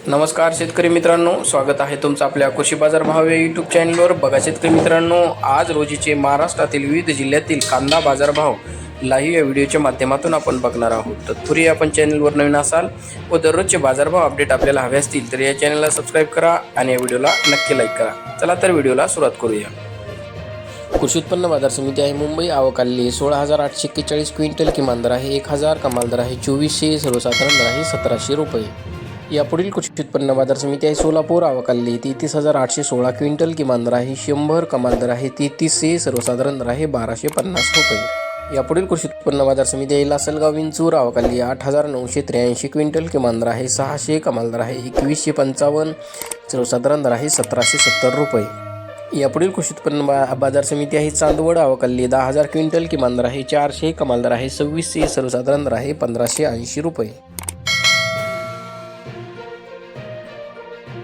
नमस्कार शेतकरी मित्रांनो, स्वागत आहे तुमचं आपल्या कृषी बाजार भाव या यूट्यूब चॅनलवर. बघा शेतकरी मित्रांनो, आज रोजीचे महाराष्ट्रातील विविध जिल्ह्यातील कांदा बाजारभाव लाईव्ह या व्हिडिओच्या माध्यमातून आपण बघणार आहोत. तत्पूर्वी आपण चॅनलवर नवीन असाल व दररोजचे बाजारभाव अपडेट आपल्याला हवे असतील तर या चॅनलला सबस्क्राईब करा आणि या व्हिडिओला नक्की लाईक करा. चला तर व्हिडिओला सुरुवात करूया. कृषी उत्पन्न बाजार समिती आहे मुंबई. आवक आलेली 16,841 क्विंटल. किमान दर आहे 1,000, कमाल दर आहे 2400, सर्वसाधारण दर आहे 1,700 रुपये. यापुढील कृषी उत्पन्न बाजार समिती आहे सोलापूर. आवक आलेली 33,816 क्विंटल. किमान दर आहे 100, कमाल दर आहे 3300, सर्वसाधारण दर आहे 1,250 रुपये. यापुढील कृषी उत्पन्न बाजार समिती आहे लासलगाव विंचूर. आवक आलेली 8,983 क्विंटल. किमान दर आहे 600, कमाल दर आहे 2155, सर्वसाधारण दर आहे 1,770 रुपये. यापुढील कृषी उत्पन्न बाजार समिती आहे चांदवड. आवक आलेली 10,000 क्विंटल. किमान दर आहे 400, कमाल दर आहे 2600, सर्वसाधारण दर आहे 1,580 रुपये.